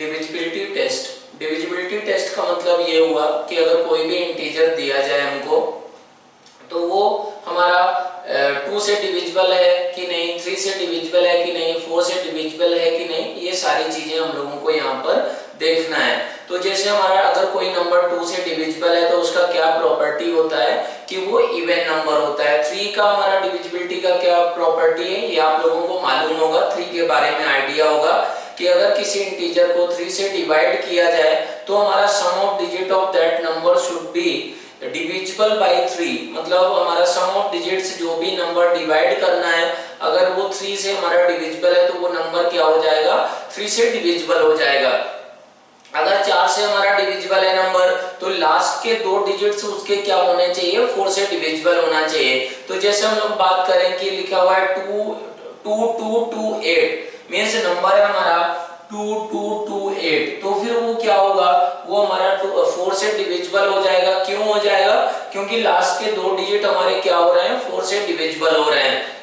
Divisibility test. Divisibility test का मतलब ये हुआ कि अगर कोई भी इंटीजर दिया जाए हमको, तो वो हमारा 2 से डिविजिबल है कि नहीं, 3 से डिविजिबल है कि नहीं, 4 से डिविजिबल है कि नहीं, ये सारी चीजें हम लोगों को यहाँ पर देखना है। तो जैसे हमारा अगर कोई नंबर 2 से डिविजिबल है तो उसका क्या प्रॉपर्टी होता है कि वो इवन नंबर होता है। 3 का हमारा डिविजिबिलिटी का क्या प्रॉपर्टी है, ये आप लोगों को मालूम होगा, 3 के बारे में आइडिया होगा कि अगर किसी इंटीजर को 3 से डिवाइड किया जाए तो हमारा sum of digit of that number should be divisible by 3। मतलब हमारा सम ऑफ डिजिट्स जो भी नंबर डिवाइड करना है, अगर वो 3 से हमारा डिविजिबल है तो वो नंबर क्या हो जाएगा, 3 से डिविजिबल हो जाएगा। अगर 4 से हमारा डिविजिबल है नंबर, तो लास्ट के 2 डिजिट्स उसके क्या होने चाहिए, 4 से डिविजिबल होना चाहिए। तो जैसे हम लोग बात करें कि लिखा हुआ है 2228 मींस नंबर है हमारा 2228, तो फिर वो क्या होगा, वो हमारा 4 से डिविजिबल हो जाएगा। क्यों हो जाएगा, क्योंकि लास्ट के 2 डिजिट हमारे क्या हो रहे हैं, 4 से डिविजिबल हो रहे हैं।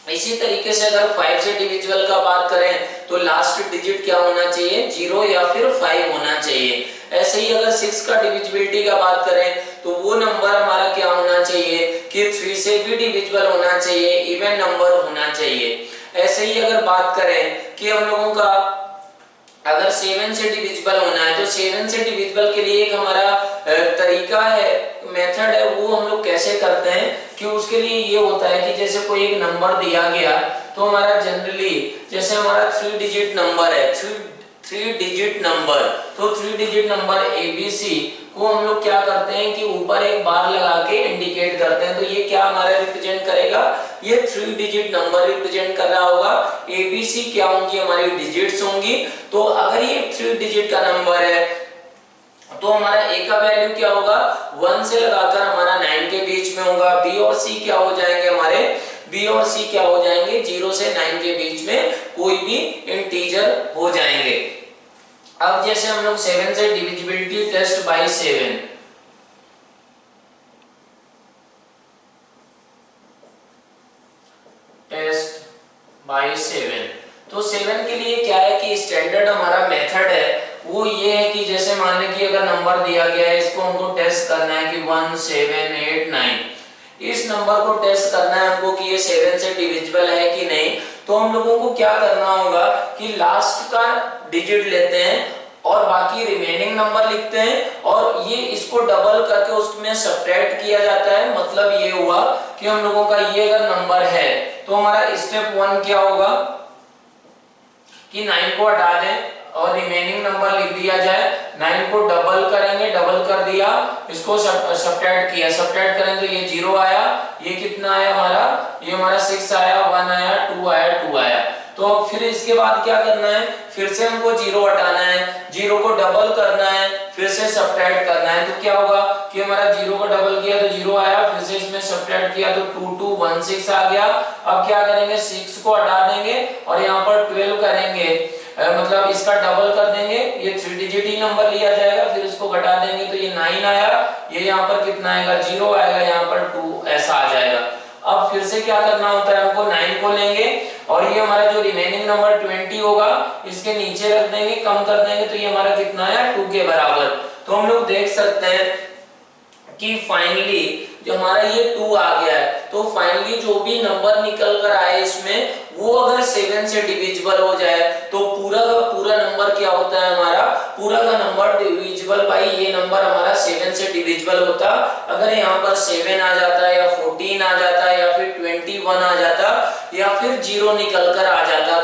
इसी तरीके से अगर 5 से डिविजिबल का बात करें तो लास्ट डिजिट क्या होना चाहिए, 0 या फिर 5 होना चाहिए। ऐसे ही अगर 6 का डिविजिबिलिटी का बात करें तो वो नंबर हमारा क्या होना चाहिए कि 3 से भी डिविजिबल होना चाहिए, इवन नंबर होना चाहिए। ऐसे ही अगर बात करें कि हम लोगों का अगर 7 से डिविजिबल होना है, तो 7 से डिविजिबल के लिए एक हमारा तरीका है, मेथड है, वो हम लोग कैसे करते हैं कि उसके लिए ये होता है कि जैसे कोई एक नंबर दिया गया तो हमारा जनरली जैसे हमारा 3 डिजिट नंबर है, 3 डिजिट नंबर, तो 3 डिजिट नंबर ABC को हम लोग क्या करते हैं कि ऊपर एक बार लगा के इंडिकेट करते हैं। तो ये क्या हमारा रिप्रेजेंट करेगा, ये 3 डिजिट नंबर रिप्रेजेंट कर रहा होगा। ABC क्या होंगी, हमारी डिजिट्स होंगी। तो अगर ये 3 डिजिट का नंबर है तो हमारा A का वैल्यू क्या होगा, 1 से लगाकर हमारा 9 के बीच में होगा। B और C क्या हो जाएंगे, हमारे B और C क्या हो जाएंगे, 0 से 9 के बीच में कोई भी इंटीजर हो जाएंगे। अब जैसे हम लोग 7 से divisibility test by 7, test by 7, तो 7 के लिए क्या है कि स्टैंडर्ड हमारा मेथड है वो ये है कि जैसे मान लें कि अगर नंबर दिया गया है, इसको हमको टेस्ट करना है कि 1 7 8 9, इस नंबर को टेस्ट करना है हमको कि ये 7 से डिविजिबल है कि नहीं। तो हम लोगों को क्या करना होगा कि लास्ट का डिजिट लेते हैं और बाकी रिमेनिंग नंबर लिखते हैं और ये इसको डबल करके उसमें सब्ट्रैक्ट किया जाता है। मतलब ये हुआ कि हम लोगों का ये अगर नंबर है तो हमारा स्टेप 1 क्या होगा कि 9 को हटा दें और रिमेनिंग नंबर लिख दिया जाए। 9 को डबल करेंगे, डबल कर दिया, इसको सब्ट्रैक्ट किया, सब्ट्रैक्ट करें तो ये 0 आया, ये कितना आया हमारा, ये हमारा 6 आया, 1 आया, 2 आया, 2 आया। तो फिर इसके बाद क्या करना है, फिर से हमको 0 हटाना है, 0 को डबल करना है, फिर से सब्ट्रैक्ट करना है। तो क्या होगा कि हमारा 0 को डबल किया तो 0 आया, फिर से इसमें सब्ट्रैक्ट किया तो 2 2 1 6 आ गया। अब क्या करेंगे, 6 को हटा देंगे और यहाँ पर 12 करेंगे, मतलब इसका डबल कर देंगे, ये 3 डिजिट ही नंबर लिया जाएगा, फिर इसको घटा देंगे तो ये 9 आया, ये यहाँ पर कितना आएगा, 0 आएगा, यहाँ पर 2 ऐसा आ जाएगा। अब फिर से क्या करना होता है, हमको 9 को लेंगे और ये हमारा जो रिमेनिंग नंबर 20 होगा इसके नीचे रख देंगे, कम कर देंगे तो ये हमारा कितना आया, 2 के बराबर। तो हम लोग देख सकते हैं कि फाइनली जो हमारा ये 2 आ गया है, तो फाइनली जो भी नंबर निकल कर आए इसमें वो अगर 7 से डिविजिबल हो जाए तो पूरा का पूरा नंबर क्या होता है, हमारा पूरा का नंबर डिविजिबल बाई ये नंबर हमारा 7 से डिविजिबल होता। अगर यहाँ पर 7 आ जाता है या 14 आ जाता है या फिर 21 आ जाता या फिर 0 निकल कर आ जाता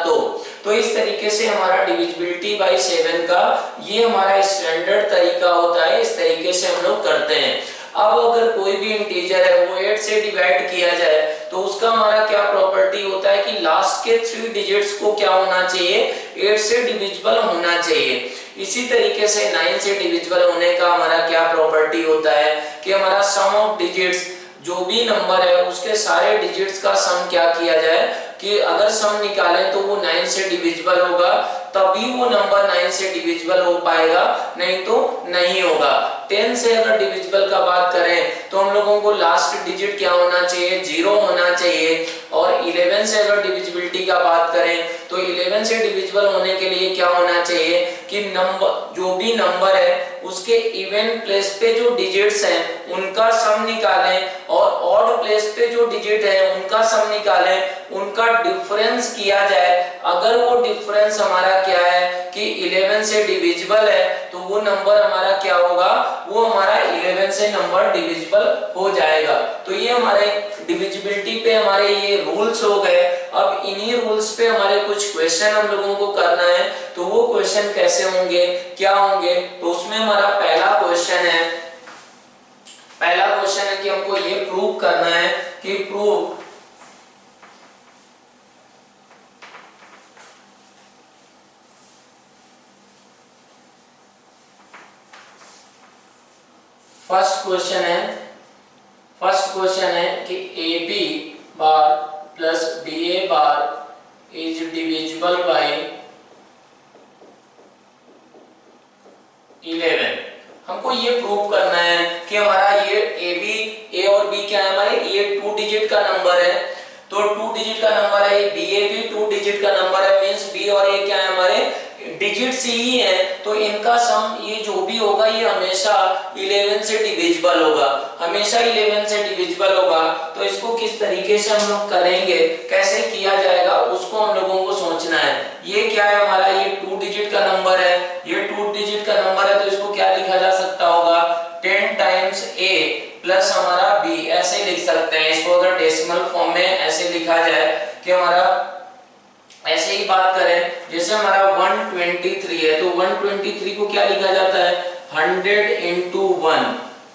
तो इस तरीके से हमारा डिविजिबिलिटी बाई 7 का ये हमारा स्टैंडर्ड तरीका होता है, इस तरीके से हम लोग करते हैं। अब अगर कोई भी इंटीजर है वो 8 से डिवाइड किया जाए तो उसका हमारा क्या प्रॉपर्टी होता है कि लास्ट के 3 डिजिट्स को क्या होना चाहिए, 8 से डिविजिबल होना चाहिए। इसी तरीके से 9 से डिविजिबल होने का हमारा क्या प्रॉपर्टी होता है कि हमारा सम ऑफ डिजिट्स जो भी नंबर है उसके सारे डिजिट्स का सम क्या किया जाए कि अगर सम निकालें तो वो 9 से डिविजिबल होगा, तभी वो नंबर 9 से डिविजिबल हो पाएगा, नहीं तो नहीं होगा। 10 से अगर डिविजिबल का बात करें तो हम लोगों को लास्ट डिजिट क्या होना चाहिए, 0 होना चाहिए। और 11 से अगर डिविजिबिलिटी का बात करें तो 11 से डिविजिबल होने के लिए क्या होना चाहिए कि नंबर, जो भी नंबर है उसके इवन प्लेस पे जो डिजिट्स हैं उनका सम निकालें और ऑड प्लेस पे जो डिजिट है उनका सम निकालें, उनका डिफरेंस किया जाए। अगर वो डिफरेंस हमारा क्या है कि 11 से डिविजिबल है तो वो नंबर हमारा क्या होगा, वो हमारा 11 से नंबर डिविजिबल हो जाएगा। तो ये हमारे डिविजिबिलिटी पे हमारे ये रूल्स हो गए। अब इन्हीं रूल्स पे हमारे कुछ क्वेश्चन हम लोगों को करना है। तो वो क्वेश्चन कैसे होंगे, क्या होंगे, तो उसमें हमारा पहला क्वेश्चन है कि हमको ये प्रूव करना है कि प्रूव फर्स्ट क्वेश्चन है कि AB bar plus BA bar is divisible bye 11। हमको ये प्रूव करना है कि हमारा ये A और B क्या है, हमारे ये 2 डिजिट का नंबर है। तो 2 डिजिट का नंबर है, BA भी 2 डिजिट का नंबर है, मींस B और A क्या है हमारे डिजिट्स ही है। तो इनका सम ये जो भी होगा ये हमेशा 11 से डिविजिबल होगा, हमेशा 11 से डिविजिबल होगा। तो इसको किस तरीके से हम लोग करेंगे, कैसे किया जाएगा, उसको हम लोगों को सोचना है। ये क्या है हमारा, ये 2 डिजिट का नंबर है, ये 2 डिजिट का नंबर है। तो इसको क्या लिखा जा सकता होगा, 10 टाइम्स A प्लस हमारा B, ऐसे लिख सकते हैं इसको। अगर डेसिमल फॉर्म में ऐसे लिखा जाए कि हमारा, ऐसे ही बात करें जैसे हमारा 123 है तो 123 को क्या लिखा जाता है, 100 into 1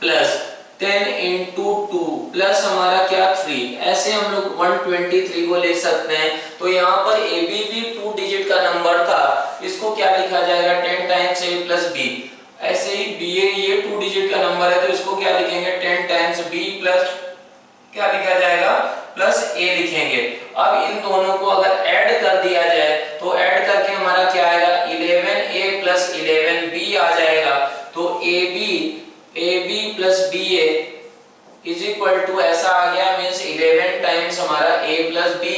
प्लस 10 into 2 प्लस हमारा क्या 3, ऐसे हम लोग 123 को लिख सकते हैं। तो यहाँ पर AB भी 2 डिजिट का नंबर था, इसको क्या लिखा जाएगा, 10 टाइम्स A प्लस B। ऐसे ही BA ये 2 डिजिट का नंबर है तो इसको क्या लिखेंगे, 10 टाइम्स B प्लस क्या लिखा जाएगा, प्लस A लिखेंगे। अब इन दोनों को अगर ऐड कर दिया जाए तो ऐड करके हमारा क्या आएगा, 11A प्लस 11B आ जाएगा। तो AB plus BA is equal to ऐसा आ गया, मींस 11 टाइम्स हमारा A प्लस B।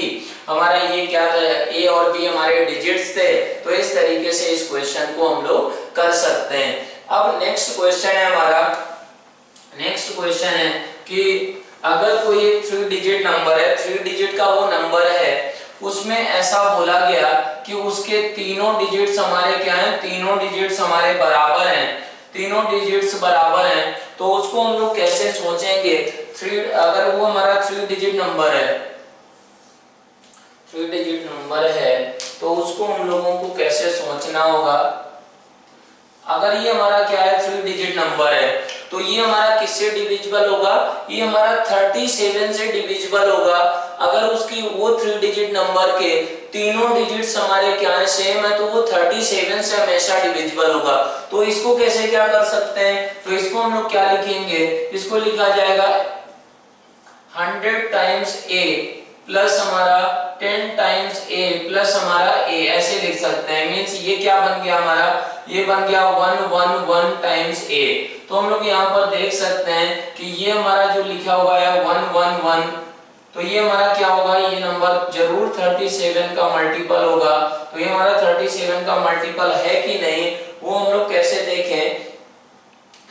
हमारा ये क्या था, A और B हमारे डिजिट्स थे। तो इस तरीके से इस क्वेश्चन को हम लोग कर सकते हैं। अब नेक्स्ट क्वेश्चन है हमारा, नेक्स्ट क्वेश्चन है कि अगर कोई एक 3 डिजिट नंबर है, 3 डिजिट का वो नंबर है, उसमें ऐसा बोला गया कि उसके तीनों डिजिट्स हमारे क्या हैं, तीनों डिजिट्स हमारे बराबर हैं, तीनों डिजिट्स बराबर हैं। तो उसको हम लोग कैसे सोचेंगे, 3 अगर वो हमारा 3 डिजिट नंबर है, 3 डिजिट नंबर है तो उसको हम लोगों को कैसे सोचना होगा। अगर ये हमारा क्या है 3 डिजिट नंबर है तो ये हमारा किससे डिविजिबल होगा, ये हमारा 37 से डिविजिबल होगा। अगर उसकी वो 3 डिजिट नंबर के तीनों डिजिट्स हमारे क्या है, सेम है, तो वो 37 से हमेशा डिविजिबल होगा। तो इसको कैसे क्या कर सकते हैं, तो इसको हम लोग क्या लिखेंगे, इसको लिखा जाएगा 100 टाइम्स A प्लस हमारा 10 टाइम्स A प्लस हमारा A, ऐसे लिख सकते हैं। मींस ये क्या बन गया हमारा, ये बन गया 111 टाइम्स A। तो हम लोग यहाँ पर देख सकते हैं कि ये हमारा जो लिखा हुआ है 111, तो ये हमारा क्या होगा, ये नंबर जरूर 37 का मल्टीपल होगा। तो ये हमारा 37 का मल्टीपल है कि नहीं, वो हम लोग कैसे देखें,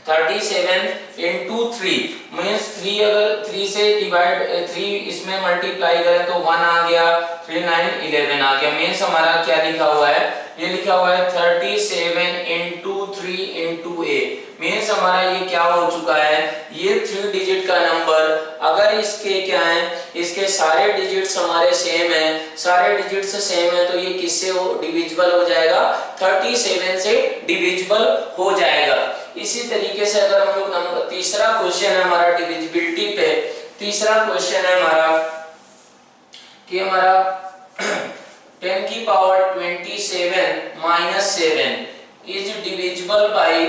37 into 3 मींस 3, अगर 3 से डिवाइड 3 इसमें मल्टीप्लाई करें तो 1 आ गया, 3 9 11 आ गया। मींस हमारा क्या लिखा हुआ है, ये लिखा हुआ है 37 into 3 into A। मींस हमारा ये क्या हो चुका है, ये 3 डिजिट का नंबर अगर इसके क्या है, इसके सारे डिजिट्स हमारे सेम है, सारे डिजिट्स सेम है, तो ये किससे डिविजिबल हो जाएगा, 37 से डिविजिबल हो जाएगा। इसी तरीके से अगर हम लोग नंबर, तीसरा क्वेश्चन है हमारा डिविजिबिलिटी पे, तीसरा क्वेश्चन है हमारा कि हमारा 10 की power 27 minus 7 is divisible by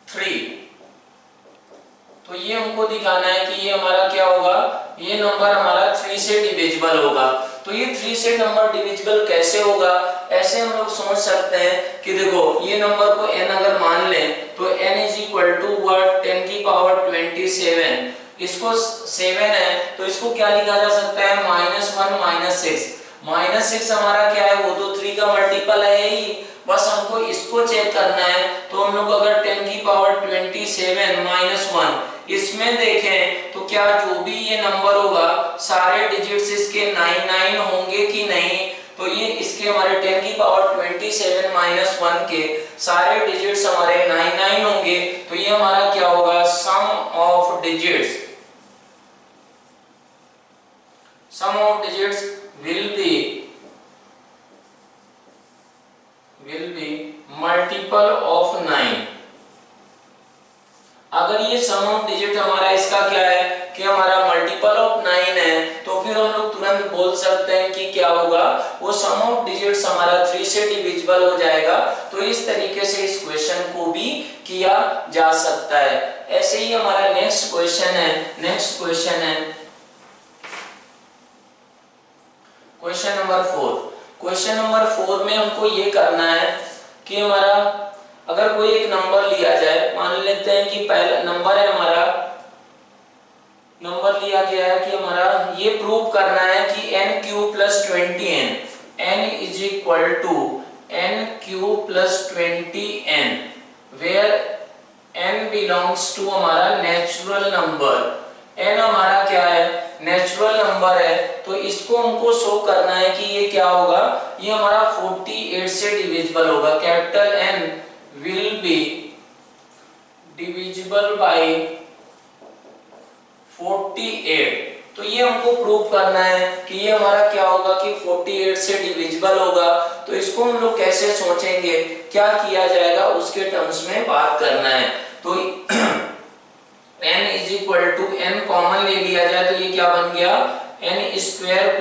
3। तो ये हमको दिखाना है कि ये हमारा क्या होगा, ये नंबर हमारा 3 से डिविजिबल होगा। तो ये 3 से नंबर डिविजिबल कैसे होगा, ऐसे हम लोग सोच सकते हैं कि देखो ये नंबर को n अगर मान लें तो n is equal to what, 10 की पावर 27, इसको 7 है तो इसको क्या लिखा जा सकता है, -1 -6। -6 हमारा क्या है, वो तो 3 का मल्टीपल है ही, बस हमको इसको चेक करना है। तो हम लोग अगर 10 की पावर 27 -1 इसमें देखें तो क्या जो भी ये नंबर होगा सारे डिजिट्स इसके 99 होंगे कि नहीं, तो ये इसके हमारे 10 की पावर 27 -1 के सारे डिजिट्स हमारे 99 होंगे। तो ये हमारा क्या होगा, sum of digits, sum of digits will be multiple of 9। अगर ये सम ऑफ डिजिट हमारा इसका क्या है कि हमारा मल्टीपल ऑफ 9 है, तो फिर हम लोग तुरंत बोल सकते हैं कि क्या होगा, वो सम ऑफ डिजिट्स हमारा 3 से डिविजिबल हो जाएगा। तो इस तरीके से इस क्वेश्चन को भी किया जा सकता है। ऐसे ही हमारा नेक्स्ट क्वेश्चन है, क्वेश्चन नंबर 4। क्वेश्चन नंबर 4 में हमको ये करना है कि हमारा अगर कोई एक नंबर लिया जाए, मान लेते हैं कि पहला नंबर है हमारा, नंबर लिया गया है कि हमारा ये प्रूव करना है कि n³ + 20n, n is equal to n³ + 20n, where n belongs to हमारा नेचुरल नंबर। n हमारा क्या है, नेचुरल नंबर है, तो इसको हमको शो करना है कि ये क्या होगा, ये हमारा 48 से डिविजिबल होगा। Capital N will be divisible by 48। तो ये हमको प्रूव करना है कि ये हमारा क्या होगा कि 48 से डिविजिबल होगा। तो इसको हम लोग कैसे सोचेंगे, क्या किया जाएगा, उसके टर्म्स में बात करना है। तो n is equal to n common ले लिया जाए तो ये क्या बन गया, n²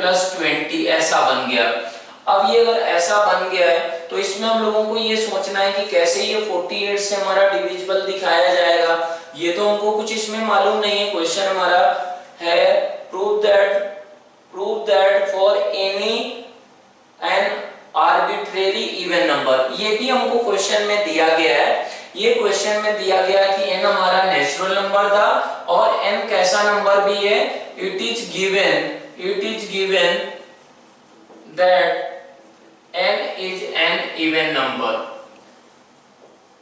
+ 20 ऐसा बन गया। अब ये अगर ऐसा बन गया है तो इसमें हम लोगों को ये सोचना है कि कैसे ये 48 से हमारा डिविजिबल दिखाया जाएगा। ये तो हमको कुछ इसमें मालूम नहीं है। क्वेश्चन हमारा है prove that for any an arbitrary even number. ये भी हमको क्वेश्चन में दिया गया है। ये क्वेश्चन में दिया गया कि n हमारा नेचुरल नंबर था और n कैसा नंबर भी है, it is given that n is an even number।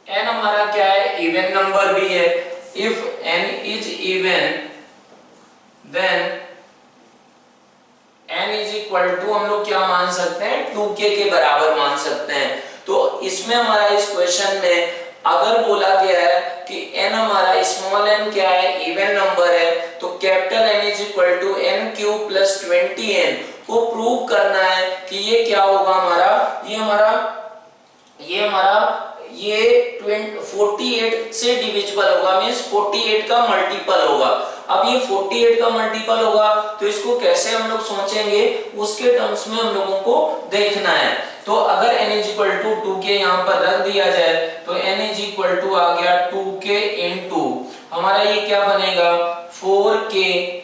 n हमारा क्या है, इवन नंबर भी है। if n is even then n is equal to हम लोग क्या मान सकते हैं, 2k के बराबर मान सकते हैं। तो इसमें हमारा इस क्वेश्चन में अगर बोला गया है कि n हमारा स्मॉल n क्या है, इवन नंबर है, तो capital N is equal to n³ + 20n को प्रूव करना है कि ये क्या होगा हमारा, ये 48 से डिविजिबल होगा, मींस 48 का मल्टीपल होगा। अब ये 48 का मल्टीपल होगा तो इसको कैसे हम लोग सोचेंगे, उसके टर्म्स में हम लोगों को देखना है। तो अगर n is equal to 2k यहाँ पर रख दिया जाए तो n इज इक्वल टू आ गया 2k इंटू हमारा ये क्या बनेगा, 4k²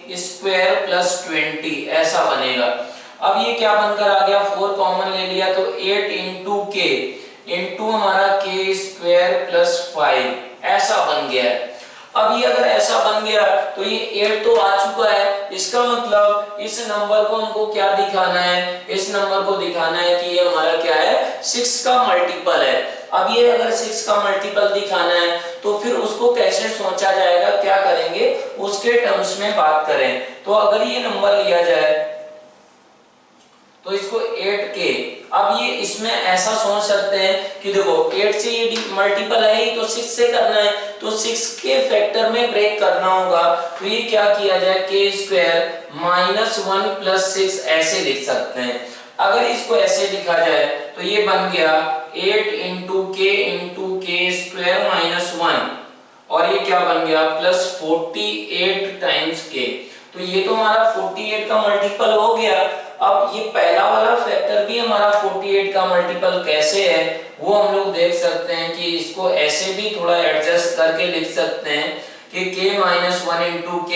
+ 20 ऐसा बनेगा। अब ये क्या बनकर आ गया, 4 कॉमन ले लिया तो 8 इंटू k इंटू हमारा k² + 5 ऐसा बन गया है। अब ये अगर ऐसा बन गया तो ये 8 तो आ चुका है, इसका मतलब इस नंबर को हमको क्या दिखाना है, इस नंबर को दिखाना है कि ये हमारा क्या है, 6 का मल्टीपल है। अब ये अगर 6 का मल्टीपल दिखाना है तो फिर उसको कैसे सोचा जाएगा, क्या करेंगे, उसके टर्म्स में बात करें। तो अगर ये नंबर लिया जाए तो इसको 8k, अब ये इसमें ऐसा सोच सकते हैं कि देखो 8 से ये मल्टीपल है ही, तो 6 से करना है तो 6 के फैक्टर में ब्रेक करना होगा। तो ये क्या किया जाए, k² -1 + 6 ऐसे लिख सकते हैं। अगर इसको ऐसे लिखा जाए तो ये बन गया 8 इंटू k² -1 और ये क्या बन गया +48 टाइम्स k। तो ये तो हमारा 48 का मल्टीपल हो गया। अब ये पहला वाला फैक्टर भी हमारा 48 का मल्टीपल कैसे है वो हम लोग देख सकते हैं कि इसको ऐसे भी थोड़ा एडजस्ट करके लिख सकते हैं कि k - 1 into k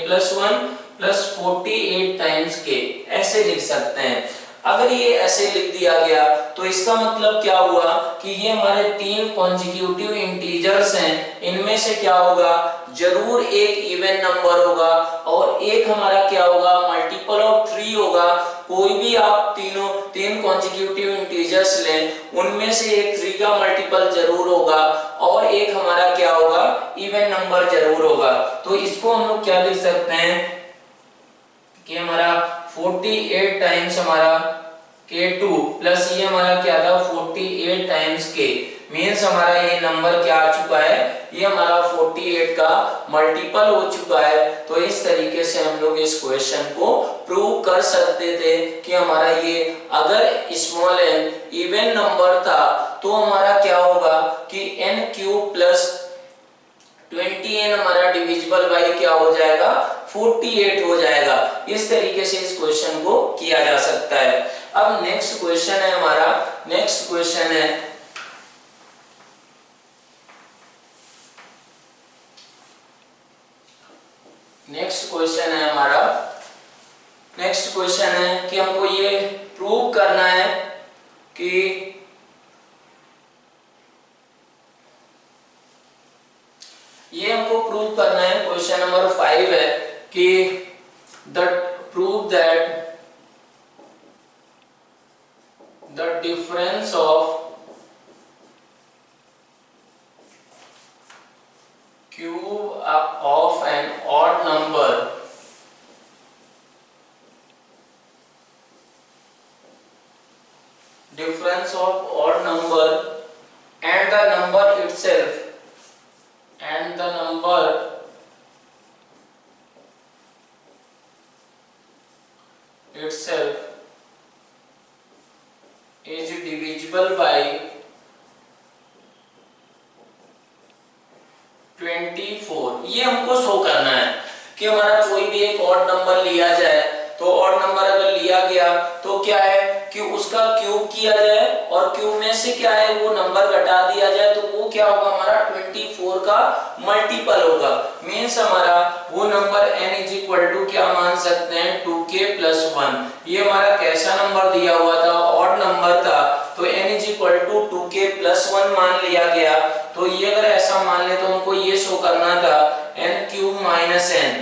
+ 1 + 48 times k ऐसे लिख सकते हैं। अगर ये ऐसे लिख दिया गया तो इसका मतलब क्या हुआ कि ये हमारे 3 कॉन्जिक्यूटिव इंटीजर्स हैं, इनमें से क्या होगा, जरूर एक इवन नंबर होगा और एक हमारा क्या होगा मल्टीपल ऑफ 3 होगा। कोई भी आप तीन कॉन्जिक्यूटिव इंटीजर्स लें उनमें से एक 3 का मल्टीपल जरूर होगा और एक हमारा क्या होगा इवन नंबर जरूर होगा। तो इसको हम लोग क्या लिख सकते हैं कि हमारा 48 टाइम्स हमारा k2 प्लस ये हमारा क्या था 48 टाइम्स k मीन्स हमारा ये नंबर क्या आ चुका है, ये हमारा 48 का मल्टीपल हो चुका है। तो इस तरीके से हम लोग इस क्वेश्चन को प्रूव कर सकते थे कि हमारा ये अगर स्मॉल n इवन नंबर था तो हमारा क्या होगा कि n क्यूब प्लस 20n हमारा डिविजिबल बाय क्या हो जाएगा 48 हो जाएगा। इस तरीके से इस क्वेश्चन को किया जा सकता है। अब नेक्स्ट क्वेश्चन है हमारा, नेक्स्ट क्वेश्चन है हमारा नेक्स्ट क्वेश्चन है कि हमको ये प्रूव करना है कि ये हमको प्रूव करना है, क्वेश्चन नंबर 5 है कि prove that the difference of cube of an odd number difference of odd number and the number itself is divisible by 24। ये हमको शो करना है कि हमारा कोई भी एक ऑड नंबर लिया जाए तो ऑड नंबर अगर लिया गया तो क्या है कि उसका क्यूब किया जाए और क्यूब में से क्या है वो नंबर घटा दिया जाए तो वो क्या होगा हमारा 24 का मल्टीपल होगा। मींस हमारा वो number n is equal to क्या मान सकते हैं 2k प्लस 1। ये हमारा कैसा नंबर दिया हुआ था, ऑड नंबर था, तो n is equal to 2k plus 1 मान लिया गया। तो ये अगर ऐसा मान ले तो हमको ये शो करना था n क्यूब माइनस n,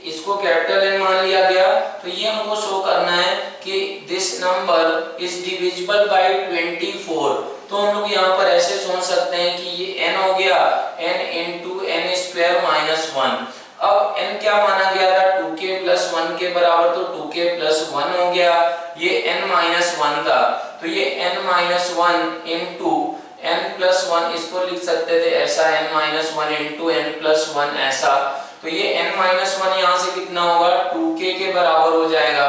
इसको कैपिटल N मान लिया गया। तो ये हमको शो करना है कि this number is divisible by 24। तो हम लोग यहाँ पर ऐसे सोच सकते हैं कि ये n हो गया n into n square minus 1। अब n क्या माना गया था 2k प्लस 1 के बराबर, तो 2k प्लस 1 हो गया, ये n माइनस 1 था तो ये n minus 1 into n plus 1, इसको लिख सकते थे ऐसा n minus 1 into n plus 1 ऐसा। तो ये n माइनस 1 यहाँ से कितना होगा 2k के बराबर हो जाएगा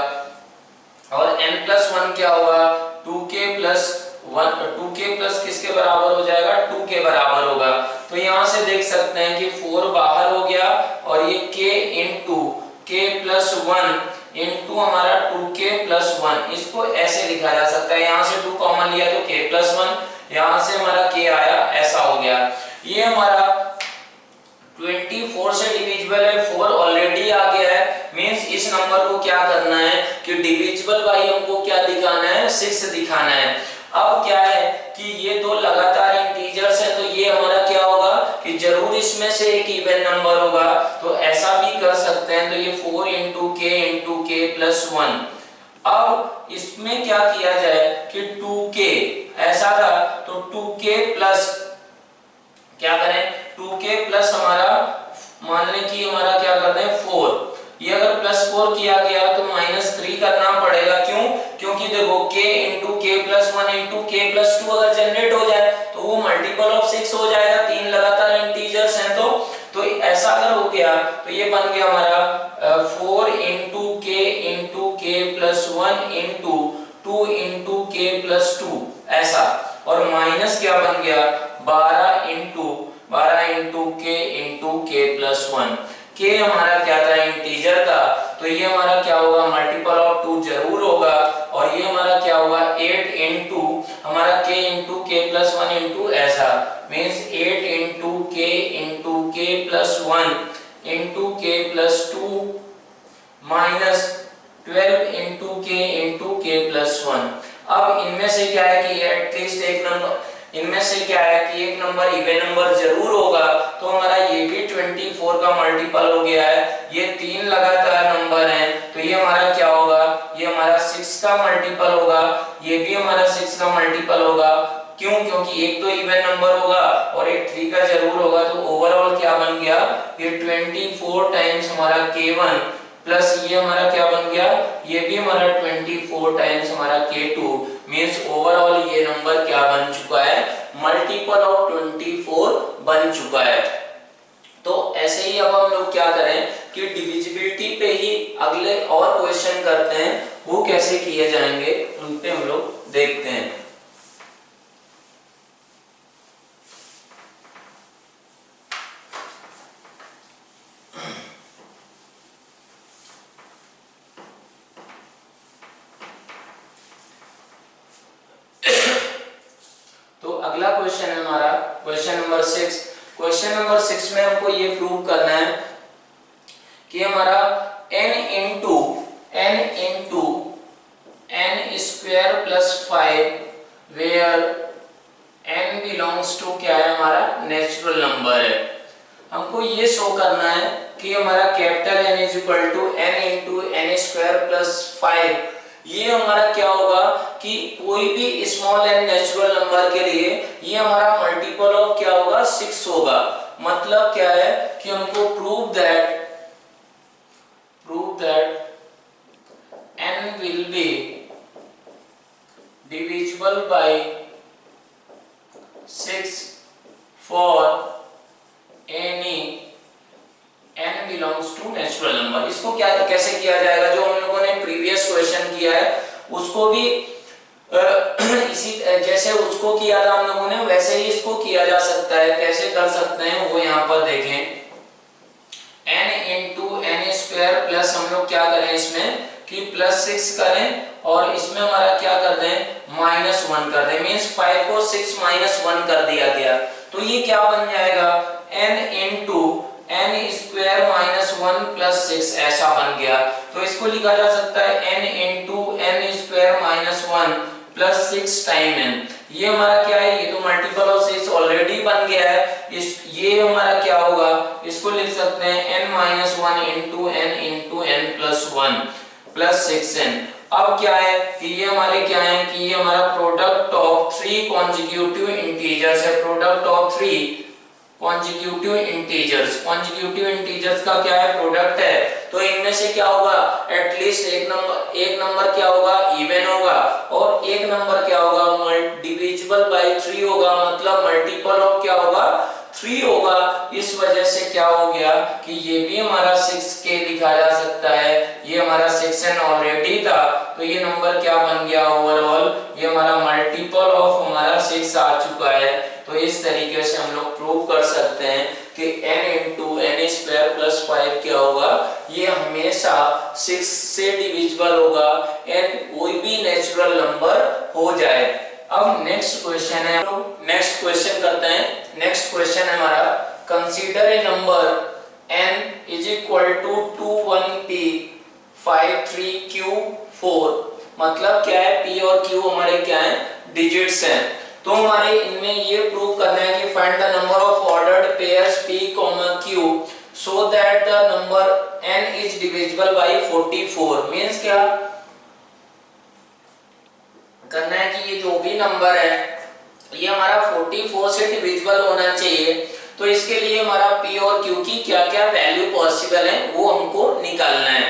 और n प्लस 1 क्या होगा 2k प्लस 1, 2k प्लस किसके बराबर हो जाएगा 2 के बराबर होगा। तो यहाँ से देख सकते हैं कि 4 बाहर हो गया और ये k into k plus 1 into हमारा 2k प्लस 1, इसको ऐसे लिखा जा सकता है। यहाँ से 2 कॉमन लिया तो k प्लस 1, यहाँ से हमारा k आया, ऐसा हो गया। ये हमारा 24 से डिविजिबल है, 4 ऑलरेडी आ गया है, मींस इस नंबर को क्या करना है कि डिविजिबल बाय हमको क्या दिखाना है 6 दिखाना है। अब क्या है कि ये दो लगातार इंटीजर्स है तो ये हमारा क्या होगा कि जरूर इसमें से एक इवन नंबर होगा। तो ऐसा भी कर सकते हैं, तो ये 4 इंटू k प्लस 1। अब इसमें क्या किया जाए कि 2k ऐसा था तो 2k प्लस क्या करें 2k प्लस हमारा मान लें कि हमारा क्या करते हैं 4, ये अगर प्लस 4 किया गया तो माइनस 3 करना पड़ेगा। क्यों? क्योंकि देखो k into k plus 1 into k plus 2 अगर जनरेट हो जाए तो वो मल्टीपल ऑफ 6 हो जाएगा, 3 लगातार इंटीजर्स हैं तो ऐसा अगर हो गया तो ये बन गया हमारा 4 into k plus 1 into 2 into k plus 2 ऐसा, और माइनस क्या बन गया 12 इंटू k प्लस 1। k हमारा क्या था इंटीजर था तो ये हमारा क्या होगा मल्टीपल ऑफ 2 जरूर होगा, और ये हमारा क्या होगा 8 इंटू हमारा k प्लस 1 इंटू ऐसा, means 8 into k plus 1 into k plus 2 minus 12 into k plus 1। अब इनमें से क्या है कि एटलीस्ट एक नंबर इनमें से क्या है कि एक नंबर इवन नंबर जरूर होगा, तो हमारा ये भी 24 का मल्टीपल हो गया है। ये 3 लगातार नंबर हैं, तो ये हमारा क्या होगा, ये हमारा 6 का मल्टीपल होगा, ये भी हमारा 6 का मल्टीपल होगा। क्यों? क्योंकि एक तो इवन नंबर होगा और एक 3 का जरूर होगा, तो ओवरऑल क्या बन गया, ये 24 टाइम्स हमारा k1 प्लस ये हमारा क्या बन गया, ये भी हमारा 24 टाइम्स हमारा k2, मींस ओवरऑल ये नंबर क्या बन चुका है, मल्टीपल ऑफ 24 बन चुका है। तो ऐसे ही अब हम लोग क्या करें कि डिविजिबिलिटी पे ही अगले और क्वेश्चन करते हैं, वो कैसे किए जाएंगे उन पे हम लोग देखते हैं। तो अगला क्वेश्चन है हमारा क्वेश्चन नंबर 6। क्वेश्चन नंबर 6 में हमको ये प्रूव करना है कि हमारा n into n square plus 5 where n belongs to क्या है, हमारा नेचुरल नंबर है। हमको ये शो करना है कि हमारा capital N is equal to n into n square plus 5, ये हमारा क्या होगा कि कोई भी स्मॉल n नेचुरल नंबर के लिए ये हमारा मल्टीपल ऑफ क्या होगा, 6 होगा। मतलब क्या है कि हमको prove that n will be divisible by 6 for any n belongs to natural number। इसको क्या कैसे किया जाएगा, जो हम लोगों ने प्रीवियस क्वेश्चन किया है उसको भी इसी जैसे उसको किया था हम लोगों ने, वैसे ही इसको किया जा सकता है। कैसे कर सकते हैं वो यहाँ पर देखें, n into n square plus हम लोग क्या करें इसमें कि प्लस 6 करें और इसमें हमारा क्या कर दें, -1 कर दें, मींस 5 को 6 -1 कर दिया गया। तो ये क्या बन जाएगा, n into n square -1 plus 6 ऐसा बन गया। तो इसको लिखा जा सकता है n into n square -1 plus 6 time n। ये हमारा क्या है, ये तो मल्टीपल ऑफ 6 ऑलरेडी बन गया है। ये हमारा क्या होगा, इसको लिख सकते हैं n-1 into n plus 1 plus 6n। अब क्या है कि ये हमारे क्या है कि ये हमारा प्रोडक्ट ऑफ 3 कॉन्जिक्यूटिव इंटीजर्स है। प्रोडक्ट ऑफ 3 कॉन्जिक्यूटिव इंटीजर्स का क्या है, प्रोडक्ट है। तो इनमें से क्या होगा, एटलीस्ट एक नंबर क्या होगा, इवन होगा, और एक नंबर क्या होगा, डिविजिबल बाय 3 होगा, मतलब मल्टीपल ऑफ क्या होगा, 3 होगा। इस वजह से क्या हो गया कि ये भी हमारा 6k लिखा जा सकता है। ये हमारा 6n ऑलरेडी था, तो ये नंबर क्या बन गया, ओवरऑल ये हमारा मल्टीपल ऑफ हमारा 6 आ चुका है। तो इस तरीके से हम लोग प्रूव कर सकते हैं कि n into n square plus 5 क्या होगा, ये हमेशा 6 से डिविजिबल होगा, n कोई भी नेचुरल नंबर हो जाए। अब नेक्स्ट क्वेश्चन है, नेक्स्ट क्वेश्चन करते हैं। नेक्स्ट क्वेश्चन है हमारा, consider a number n is equal to 21p 53q 4। मतलब क्या है, p और q हमारे क्या है, डिजिट्स हैं। तो हमारे इनमें ये प्रूव करना है कि find the number of ordered pairs p, q so that the number n is divisible bye 44। Means क्या करना है कि ये जो भी नंबर है ये हमारा 44 से डिविजिबल होना चाहिए। तो इसके लिए हमारा p और q की क्या क्या वैल्यू पॉसिबल है वो हमको निकालना है।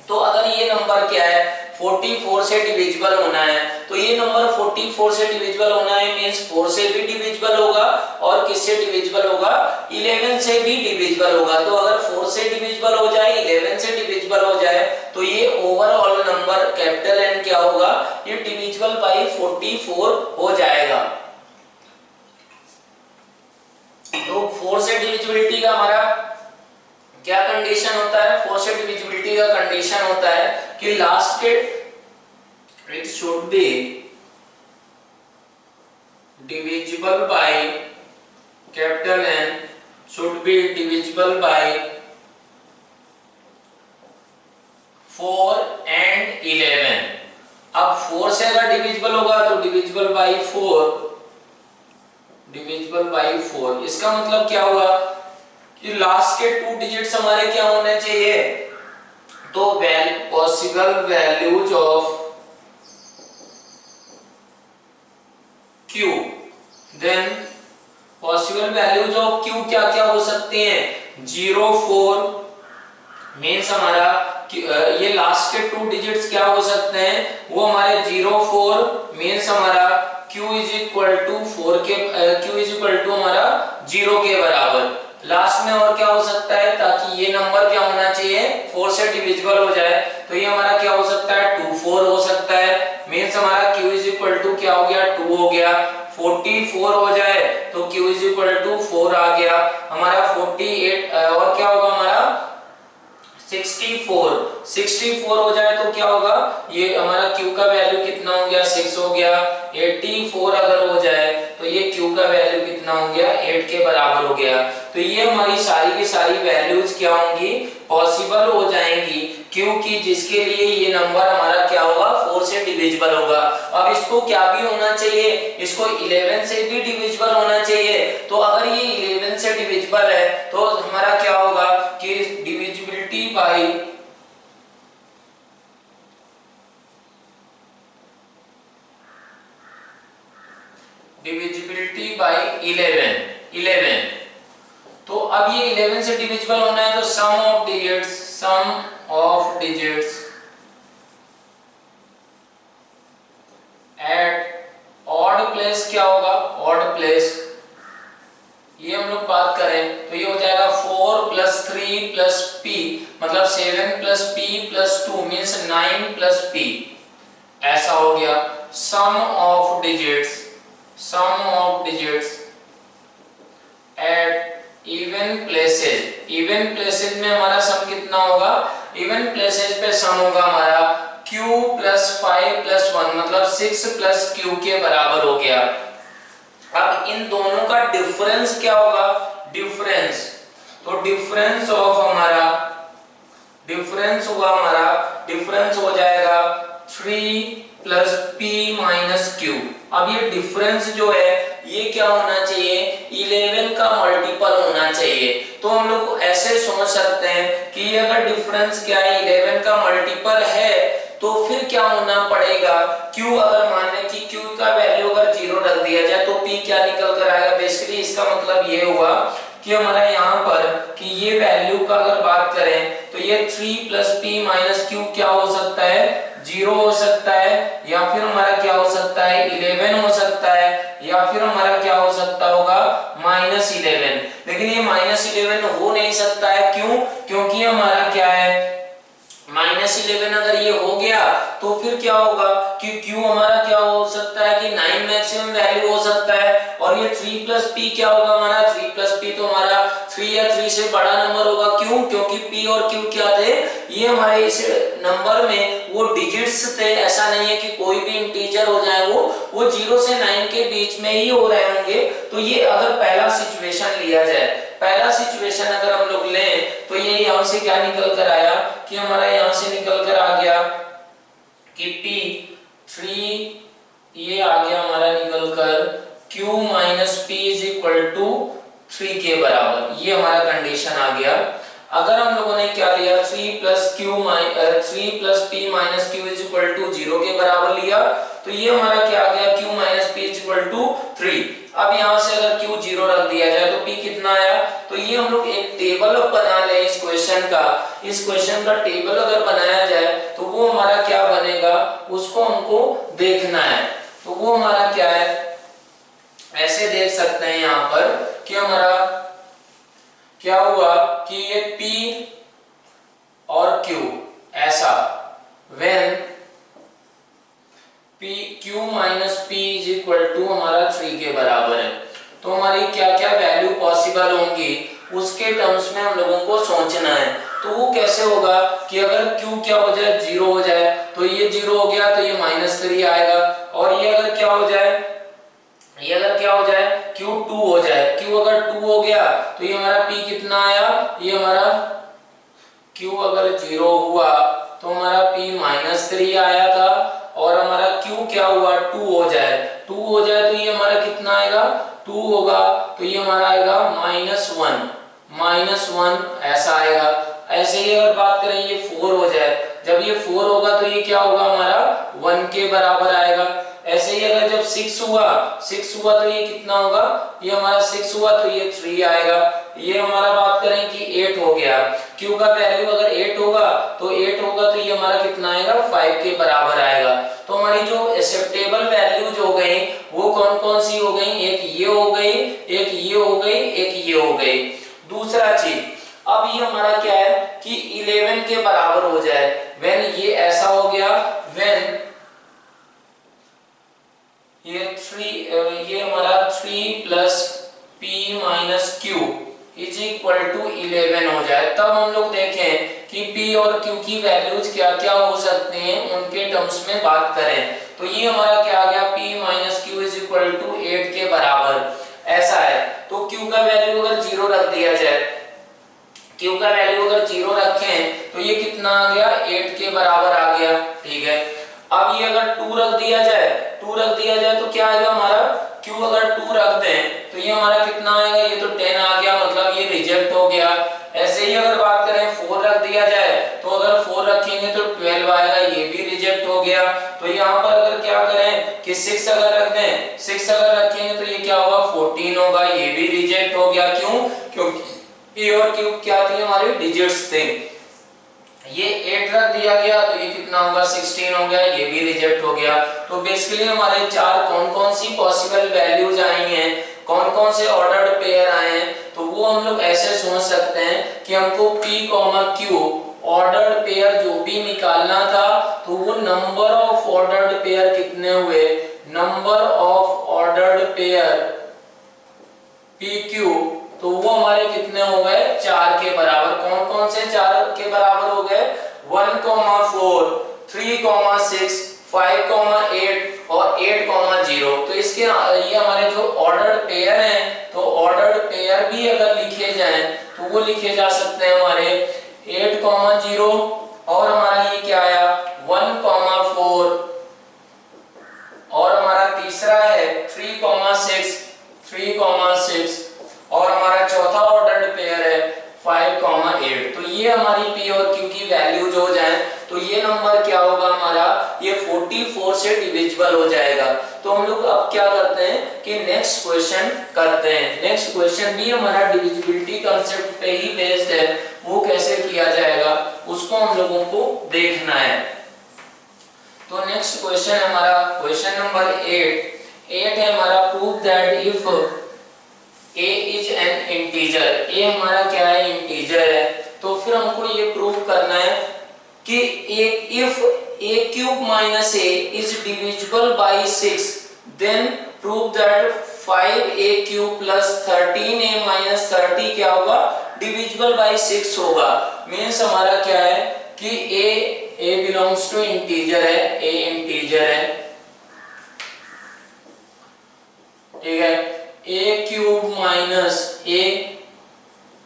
तो अगर ये नंबर क्या है, 44 से डिविजिबल होना है, तो ये नंबर 44 से डिविजिबल होना है, मींस 4 से भी डिविजिबल होगा और किससे डिविजिबल होगा, 11 से भी डिविजिबल होगा। तो अगर 4 से डिविजिबल हो जाए, 11 से डिविजिबल हो जाए, तो ये ओवरऑल नंबर कैपिटल N क्या होगा, ये डिविजिबल बाय 44 हो जाएगा। तो 4 से डिविजिबिलिटी का हमारा क्या कंडीशन होता है, 4 से डिविजिबिलिटी का कंडीशन होता है कि लास्ट के it should be divisible by capital N should be divisible by 4 and 11। अब 4 से अगर डिविजिबल होगा तो डिविजिबल बाय 4 डिविजिबल बाई 4। इसका मतलब क्या हुआ कि लास्ट के 2 डिजिट्स हमारे क्या होने चाहिए, तो possible values of Q, then possible values of Q क्या क्या हो सकते हैं, 0 4 मींस हमारा ये लास्ट के 2 डिजिट्स क्या हो सकते हैं, वो हमारे 0 4 मींस हमारा Q इज इक्वल टू 4 के Q इज इक्वल टू हमारा 0 के बराबर। लास्ट में और क्या हो सकता है, ताकि ये नंबर क्या होना चाहिए 4 से डिविजिबल हो जाए, तो ये हमारा क्या हो सकता है 2 4 हो सकता है, मींस हमारा Q इज इक्वल टू क्या हो गया 2 हो गया। 44 हो जाए तो Q इज इक्वल टू 4 आ गया हमारा। 48 और क्या होगा हमारा 64 हो जाए तो क्या होगा, ये हमारा Q का वैल्यू कितना हो गया 6 हो गया। 84 अगर हो जाए तो ये Q का वैल्यू कितना हो गया 8 के बराबर हो गया। तो ये हमारी सारी की सारी वैल्यूज क्या होंगी, पॉसिबल हो जाएंगी, क्योंकि जिसके लिए ये नंबर हमारा क्या होगा 4 से डिविजिबल होगा। अब इसको क्या भी होना चाहिए, इसको 11 से भी डिविजिबल होना चाहिए। तो अगर ये 11 से डिविजिबल है तो हमारा क्या होगा कि डिविजिबिलिटी बाई बाई 11। तो अब ये 11 से डिविजिबल होना है तो sum of digits at odd place क्या होगा, ऑड प्लेस, ये हम लोग बात करें तो ये हो जाएगा 4 प्लस 3 प्लस p, मतलब 7 plus p plus 2 means 9 plus p, ऐसा हो गया। Sum of digits at even places में हमारा सम कितना होगा, इवन प्लेसेज पे सम होगा हमारा q प्लस 5 प्लस 1 मतलब 6 प्लस q के बराबर हो गया। अब इन दोनों का डिफरेंस क्या होगा, तो डिफरेंस हो जाएगा 3 प्लस p माइनस q। अब ये डिफरेंस जो है ये क्या होना चाहिए, 11 का मल्टीपल होना चाहिए। तो हम लोग ऐसे सोच सकते हैं कि अगर डिफरेंस क्या है 11 का मल्टीपल है तो फिर क्या होना पड़ेगा, q अगर मान लें कि q का वैल्यू अगर 0 रख दिया जाए तो p क्या निकल कर आएगा। बेसिकली इसका मतलब ये हुआ कि हमारा यहाँ पर कि ये वैल्यू का अगर बात करें तो ये 3 प्लस p माइनस q क्या हो सकता है 0 हो सकता है, या फिर हमारा क्या हो सकता है 11 हो सकता है, या फिर हमारा क्या हो सकता होगा -11। लेकिन ये -11 हो नहीं सकता है, क्यों, क्योंकि हमारा क्या है -11 अगर ये हो गया तो फिर क्या होगा कि q हमारा क्या हो सकता है कि 9 मैक्सिमम वैल्यू हो सकता है, और ये 3 प्लस p क्या होगा हमारा 3 प्लस p तो हमारा 3 या 3 से बड़ा नंबर होगा। क्यों, क्योंकि p और q क्या थे, ये हमारे इस नंबर में वो डिजिट्स थे। ऐसा नहीं है कि कोई भी इंटीजर हो जाए, वो 0 से 9 के बीच में ही हो रहे होंगे। तो ये अगर पहला सिचुएशन लिया जाए, पहला सिचुएशन अगर हम लोग लें तो ये यहां से क्या निकल कर आया कि हमारा यहां से निकल कर आ गया कि p 3 ये आ गया हमारा निकल कर q minus p is equal to 3 के बराबर, ये हमारा कंडीशन आ गया। अगर हम लोगों ने क्या लिया 3 plus p minus q is equal to 0 के बराबर लिया तो ये हमारा क्या आ गया q minus p is equal to 3। अब यहाँ से अगर q 0 रख दिया जाए तो p कितना आया, तो ये हम लोग एक टेबल बना ले इस क्वेश्चन का टेबल अगर बनाया जाए तो वो हमारा क्या बनेगा, उसको हमको देखना है। तो वो हमारा क्या है, ऐसे देख सकते हैं यहाँ पर कि हमारा क्या हुआ कि ये p और q ऐसा when q minus p is equal to हमारा 3 के बराबर है, तो हमारी क्या क्या वैल्यू पॉसिबल होंगी उसके टर्म्स में हम लोगों को सोचना है। तो वो कैसे होगा कि अगर q क्या हो जाए 0 हो जाए तो ये 0 हो गया तो ये -3 आएगा, और ये अगर क्या हो जाए q 2 हो जाए, q अगर 2 हो गया तो ये हमारा p कितना आया, ये हमारा q अगर 0 हुआ तो हमारा p -3 आया था, और हमारा q क्या हुआ 2 हो जाए तो ये हमारा कितना आएगा 2 2 होगा तो ये हमारा आएगा -1 ऐसा आएगा। ऐसे ही अगर बात करें ये 4 हो जाए, जब ये 4 होगा तो ये क्या होगा हमारा 1 के बराबर आएगा। ऐसे ही अगर जब 6 हुआ तो ये कितना होगा, ये हमारा 6 हुआ तो ये 3 आएगा। ये हमारा बात करें कि 8 हो गया, q का वैल्यू अगर 8 होगा तो ये हमारा कितना आएगा 5 के बराबर आएगा। तो हमारी जो एक्सेप्टेबल वैल्यूज हो गई वो कौन कौन सी हो गई, एक ये हो गई, एक ये हो गई, एक ये हो गई। दूसरा चीज, अब ये हमारा क्या है कि 11 के बराबर हो जाए, व्हेन ये ऐसा हो गया, व्हेन ये हमारा 3 plus p minus q is equal to 11 हो जाए, तब हम लोग देखें कि p और q की वैल्यूज क्या क्या हो सकते हैं, उनके टर्म्स में बात करें। तो ये हमारा क्या आ गया, p minus q is equal to 8 के बराबर ऐसा है। तो q का वैल्यू अगर 0 रख दिया जाए, q का वैल्यू अगर 0 रखें तो ये कितना आ गया 8 के बराबर आ गया, ठीक है। अब ये अगर 2 रख दिया जाए तो क्या आएगा हमारा, q अगर 2 रख दें तो ये हमारा कितना आएगा, ये तो 10 आ गया, मतलब ये रिजेक्ट हो गया। ऐसे ही अगर बात करें 4 रख दिया जाए तो अगर 4 रखेंगे तो 12 आएगा, ये भी रिजेक्ट हो गया। तो यहाँ पर अगर क्या करें कि 6 अगर रख दें, 6 अगर रखेंगे तो ये क्या होगा 14 होगा, ये भी रिजेक्ट हो गया। क्यों, क्योंकि p और q क्या थी हमारे डिजिट्स थे। ये 8 रख दिया गया तो ये कितना होगा 16 हो गया, ये भी रिजेक्ट हो गया। तो बेसिकली हमारे चार कौन कौन सी पॉसिबल वैल्यूज आई हैं, कौन कौन से ऑर्डर्ड पेयर आए हैं, तो वो हम लोग ऐसे सोच सकते हैं कि हमको p, q ऑर्डर्ड पेयर जो भी निकालना था तो वो नंबर ऑफ ऑर्डर्ड पेयर कितने हुए, number of ordered pair pq, तो वो हमारे कितने हो गए 4 के बराबर। कौन कौन से 4 के बराबर हो गए, 1, 4, 3, 6, 5, 8 और 8, 0। तो इसके ये हमारे जो ऑर्डर्ड पेयर हैं, तो ऑर्डर्ड पेयर भी अगर लिखे जाएं तो वो लिखे जा सकते हैं हमारे 8, 0 और हमारा ये क्या आया 1, 4 और हमारा तीसरा है 3, 6 और हमारा चौथा ऑर्डर्ड पेयर है 5, 8। तो ये हमारी p और q की वैल्यूज हो जाए तो ये नंबर क्या होगा हमारा, ये 44 से डिविजिबल हो जाएगा। तो हम लोग अब क्या करते हैं कि नेक्स्ट क्वेश्चन करते हैं। नेक्स्ट क्वेश्चन भी हमारा डिविजिबिलिटी कांसेप्ट पे ही बेस्ड है, वो कैसे किया जाएगा उसको हम लोगों को देखना है। तो नेक्स्ट क्वेश्चन है हमारा क्वेश्चन नंबर 8 है हमारा, prove that if a is an integer. a हमारा क्या है, इंटीजर है। तो फिर हमको ये प्रूव करना है कि if a cube minus a is divisible by 6 then prove that 5a cube plus 13a minus 30 क्या होगा, डिविजिबल बाय 6 होगा। मींस हमारा क्या है कि a बिलोंग्स टू इंटीजर है, a इंटीजर है, ठीक है। a cube minus a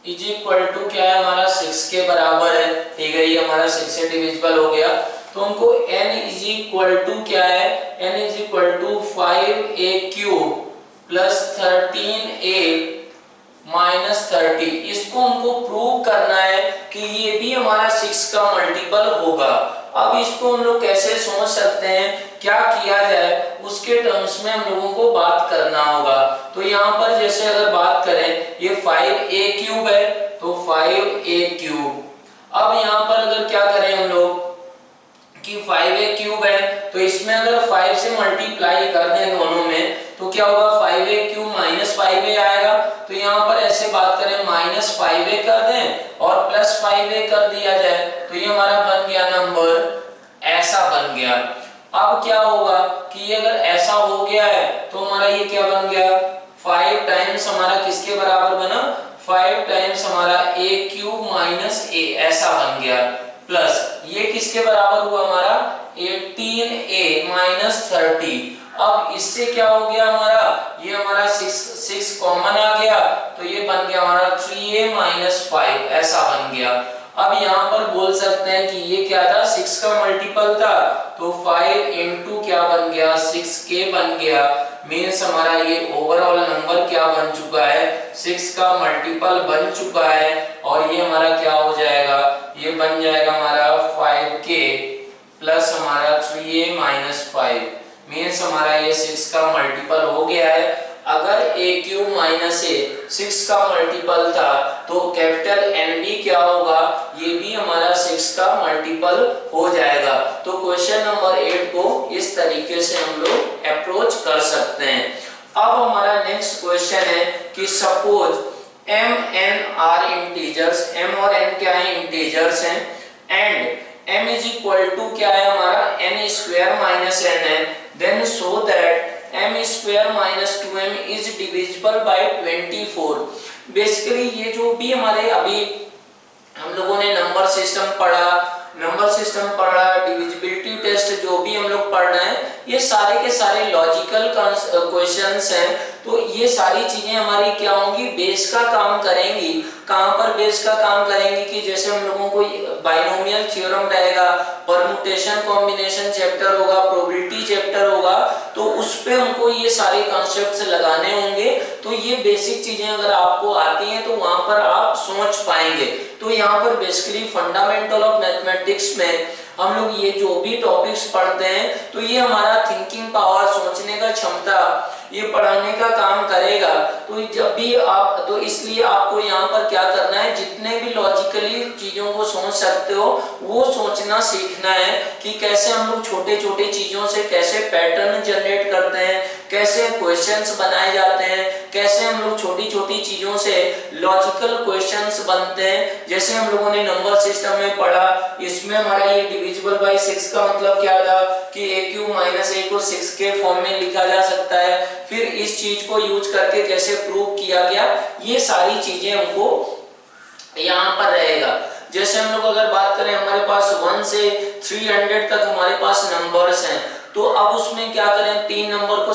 is equal to क्या है हमारा 6 के बराबर है, ठीक है। ये हमारा 6 से डिविजिबल हो गया। तो हमको n इज इक्वल टू क्या है, n is equal to 5a cube plus 13a minus 30, इसको हमको प्रूव करना है कि ये भी हमारा 6 का मल्टीपल होगा। अब इसको हम लोग कैसे सोच सकते हैं, क्या किया जाए उसके टर्म्स में हम लोगों को बात करना होगा। तो यहाँ पर जैसे अगर बात करें ये 5a क्यूब है तो 5a क्यूब, अब यहाँ पर अगर क्या करें हम लोग कि 5a क्यूब है तो इसमें अगर 5 से मल्टीप्लाई कर दें दोनों में तो क्या होगा 5a क्यूब माइनस 5a आएगा। तो यहाँ पर ऐसे बात करें माइनस 5a कर दें और प्लस 5a कर दिया जाए तो ये हमारा बन गया नंबर, ऐसा बन गया। अब क्या होगा कि ये अगर ऐसा हो गया है तो हमारा ये क्या बन गया, 5 टाइम्स हमारा किसके बराबर बना, 5 टाइम्स हमारा a क्यूब माइनस a ऐसा बन गया, प्लस ये किसके बराबर हुआ हमारा 18a माइनस 30। अब इससे क्या हो गया हमारा, ये हमारा 6 कॉमन आ गया तो ये बन गया हमारा 3a माइनस 5 ऐसा बन गया। अब यहाँ पर बोल सकते हैं कि ये क्या था 6 का मल्टीपल था तो 5 इंटू क्या क्या बन गया 6k बन गया। मीन्स हमारा ये ओवरऑल नंबर क्या बन चुका है 6 का मल्टीपल बन चुका है और ये हमारा क्या हो जाएगा ये बन जाएगा हमारा 5k प्लस हमारा 3a माइनस 5। मीन्स हमारा ये 6 का मल्टीपल हो गया है। अगर a क्यूब माइनस a 6 का मल्टीपल था तो कैपिटल NB क्या होगा ये भी हमारा 6 का मल्टीपल हो जाएगा। तो क्वेश्चन नंबर 8 को इस तरीके से हम लोग अप्रोच कर सकते हैं। अब हमारा नेक्स्ट क्वेश्चन है कि suppose m n are integers, m और n क्या है इंटीजर्स हैं and m is equal to क्या है हमारा n स्क्वायर माइनस n है, then show that m square minus 2m is divisible by 24। Basically ये जो भी हमारे अभी हम लोगों ने नंबर सिस्टम पढ़ा, डिविजिबिलिटी टेस्ट जो भी हम लोग पढ़ रहे हैं ये सारे के सारे लॉजिकल क्वेश्चंस हैं। तो ये सारी चीजें हमारी क्या होंगी बेस का काम करेंगी। कहां पर बेस का काम करेंगी कि जैसे हम लोगों को बाइनोमियल थ्योरम रहेगा, परम्यूटेशन कॉम्बिनेशन चैप्टर होगा, प्रोबेबिलिटी चैप्टर होगा, तो उस पे हमको ये सारे कॉन्सेप्ट्स लगाने होंगे। तो ये बेसिक चीजें अगर आपको आती हैं तो वहां पर आप समझ पाएंगे। तो यहाँ पर बेसिकली फंडामेंटल ऑफ मैथमेटिक्स में हम लोग ये जो भी टॉपिक्स पढ़ते हैं तो ये हमारा थिंकिंग पावर, सोचने का क्षमता ये पढ़ाने का काम करेगा। तो जब भी आप तो इसलिए आपको यहाँ पर क्या करना है जितने भी लॉजिकली चीजों को सोच सकते हो वो सोचना सीखना है कि कैसे हम लोग छोटे छोटे चीजों से कैसे पैटर्न जनरेट करते हैं, कैसे क्वेश्चंस बनाए जाते हैं, कैसे हम लोग छोटी छोटी चीजों से लॉजिकल क्वेश्चंस बनते हैं। जैसे हम लोगों ने नंबर सिस्टम में पढ़ा, इसमें हमारा ये डिविजिबल बाय 6 का मतलब क्या था कि a क्यूब माइनस a को 6 के फॉर्म में लिखा जा सकता है। फिर इस चीज को यूज करके कैसे प्रूव किया गया, ये सारी चीजें हमको यहाँ पर रहेगा। जैसे हम लोग अगर बात करें हमारे पास 1 से 300 तक हमारे पास नंबर्स हैं, तो अब उसमें क्या करें 3 नंबर को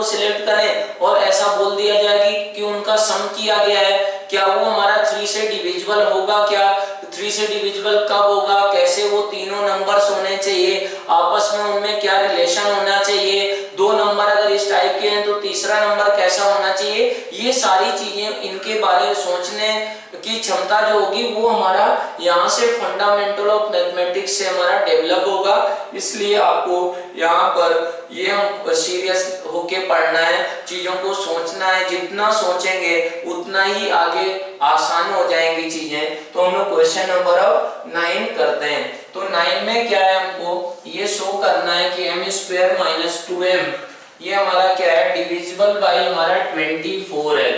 सिलेक्ट करें और ऐसा बोल दिया जाए कि उनका सम किया गया है, क्या वो हमारा 3 से डिविजिबल होगा, क्या 3 से डिविजिबल कब होगा, कैसे वो तीनों नंबर्स होने चाहिए, आपस में उनमें क्या रिलेशन होना चाहिए, 2 नंबर अगर इस टाइप के हैं तो तीसरा नंबर कैसा होना चाहिए, ये सारी चीजें इनके बारे में सोचने की क्षमता जो होगी वो हमारा यहाँ से फंडामेंटल ऑफ मैथमेटिक्स से हमारा डेवलप होगा। इसलिए आपको यहाँ पर ये हम सीरियस होके पढ़ना है, चीजों को सोचना है, जितना सोचेंगे उतना ही आगे आसान हो जाएंगी चीजें। तो हम लोग क्वेश्चन नंबर अब 9 करते हैं। तो 9 में क्या है हमको ये शो करना है कि m स्क्वायर माइनस 2m ये हमारा क्या है डिविजिबल बाय हमारा 24 है।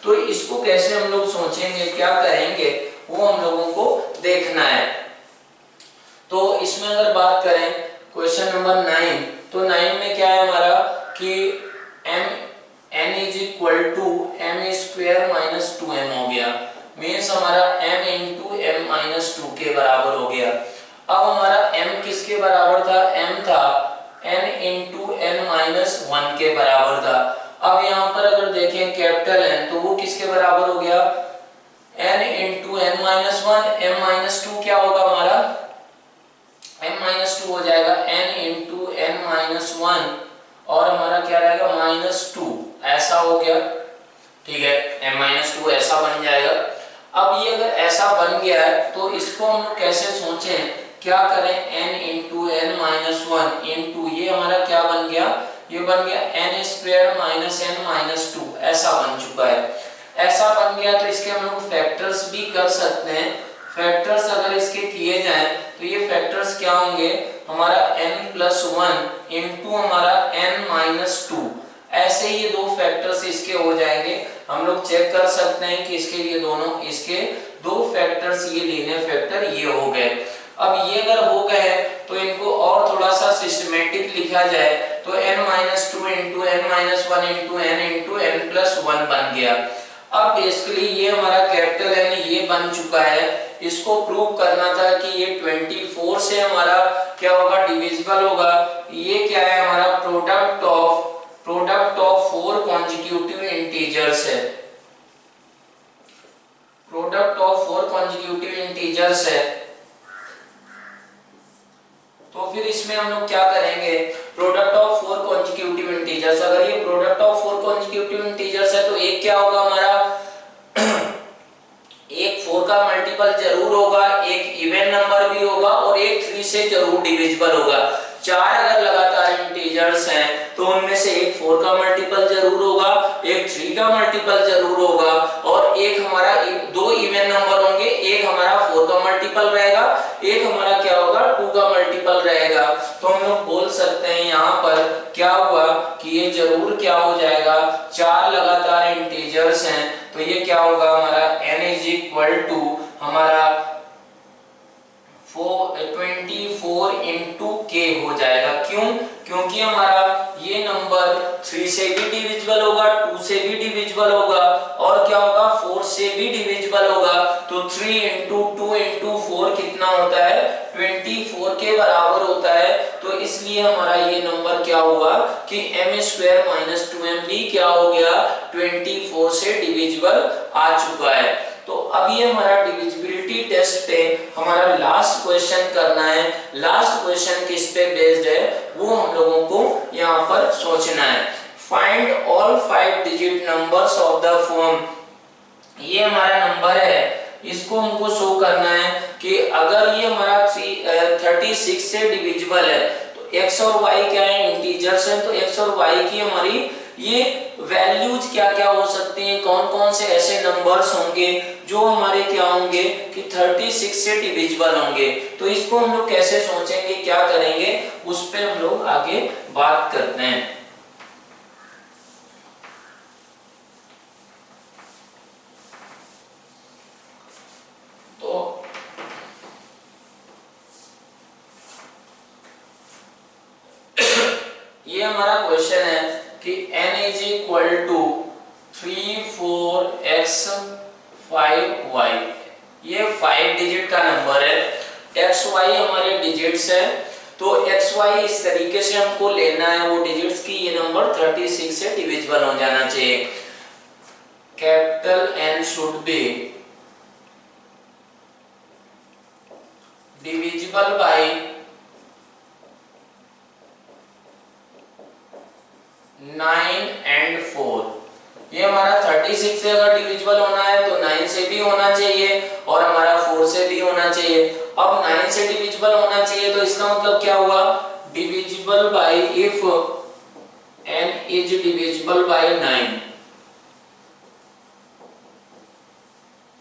तो इसको कैसे हम लोग सोचेंगे, क्या करेंगे, वो हम लोगों को देखना है। तो इसमें अगर बात करें क्वेश्चन नंबर 9, तो 9 में क्या है हमारा कि n is equal to m square minus 2m हो गया। मीन्स हमारा m इंटू m माइनस 2 के बराबर हो गया। अब हमारा m किसके बराबर था, m था n इंटू n माइनस 1 के बराबर था। अब यहाँ पर अगर देखें कैपिटल N तो वो किसके बराबर हो गया n into n minus 1, m minus 2 क्या होगा हमारा m माइनस 2 हो जाएगा n इंटू n माइनस 1 और हमारा क्या रहेगा माइनस 2, ऐसा हो गया, ठीक है, m माइनस 2 ऐसा बन जाएगा। अब ये अगर ऐसा बन गया है तो इसको हम लोग कैसे सोचें, क्या करें n into n minus 1 into ये हमारा क्या बन गया, ये बन गया n square minus n minus 2, ऐसा बन चुका है। ऐसा बन गया तो इसके हम लोग फैक्टर्स भी कर सकते हैं। फैक्टर्स अगर इसके किए जाएं तो ये फैक्टर्स क्या होंगे हमारा n प्लस 1 इंटू हमारा n माइनस 2, ऐसे ये दो फैक्टर्स इसके हो जाएंगे। हम लोग चेक कर सकते हैं कि इसके लिए दोनों इसके दो फैक्टर्स ये लीनियर फैक्टर ये हो गए। अब ये अगर हो गए तो इनको और थोड़ा सा सिस्टमेटिक लिखा जाए तो n minus 2 into n minus 1 into n plus 1 बन गया। अब बेसिकली ये हमारा कैपिटल N ये बन चुका है। इसको प्रूव करना था कि ये 24 से हमारा क्या होगा डिविजिबल होगा। ये क्या है हमारा प्रोडक्ट ऑफ 4 कॉन्जिक्यूटिव इंटीजर्स है, प्रोडक्ट ऑफ 4 कॉन्जिक्यूटिव इंटीजर्स है। तो फिर इसमें हम लोग क्या करेंगे, product of four consecutive integers, अगर ये product of four consecutive integers है तो एक क्या होगा हमारा एक 4 का मल्टीपल जरूर होगा, एक इवन नंबर भी होगा और एक 3 से जरूर डिविजिबल होगा। चार अगर लगातार इंटीजर्स हैं तो उनमें से एक 4 का मल्टीपल जरूर होगा, एक 3 का मल्टीपल जरूर होगा और एक हमारा दो इवन नंबर होंगे, एक हमारा 4 का मल्टीपल रहेगा, एक हमारा क्या होगा 2 का मल्टीपल रहेगा। तो हम लोग बोल सकते हैं यहाँ पर क्या हुआ कि ये जरूर क्या हो जाएगा, चार लगातार इंटीजर्स हैं तो ये क्या होगा हमारा n इज इक्वल टू हमारा 24 इंटू के हो जाएगा। क्यों? क्योंकि हमारा ये नंबर 3 से भी डिविजिबल होगा, 2 से भी डिविजिबल होगा और क्या होगा 4 से भी डिविजिबल होगा। तो 3 इंटू 2 इंटू 4 कितना होता है 24 के बराबर होता है। तो इसलिए हमारा ये नंबर क्या हुआ कि m स्क्वायर माइनस 2m भी क्या हो गया 24 से डिविजिबल आ चुका है। तो अब ये हमारा डिविजिबिलिटी टेस्ट है, हमारा लास्ट क्वेश्चन करना है। लास्ट क्वेश्चन किस पे बेस्ड है वो हम लोगों को यहाँ पर सोचना है। Find all 5 digit numbers of the form, ये हमारा नंबर है, इसको हमको शो करना है कि अगर ये हमारा 36 से डिविजिबल है तो x और y क्या है इंटीजर्स हैं, तो x और y की हमारी ये वैल्यूज क्या क्या हो सकती हैं, कौन कौन से ऐसे नंबर्स होंगे जो हमारे क्या होंगे कि 36 से डिविजिबल होंगे। तो इसको हम लोग कैसे सोचेंगे, क्या करेंगे, उस पे हम लोग आगे बात करते हैं। तो ये हमारा क्वेश्चन है कि n is equal to 3 4 x 5 y, ये 5 डिजिट का नंबर है, x y हमारे डिजिट्स है। तो x y इस तरीके से हमको लेना है वो डिजिट्स की ये नंबर 36 से डिविजिबल हो जाना चाहिए। Capital N should be divisible bye 9 and 4। ये हमारा 36 से अगर डिविजिबल होना है तो 9 से भी होना चाहिए और हमारा 4 से भी होना चाहिए। अब 9 से डिविजिबल होना चाहिए तो इसका मतलब क्या हुआ, divisible by if n is divisible bye 9।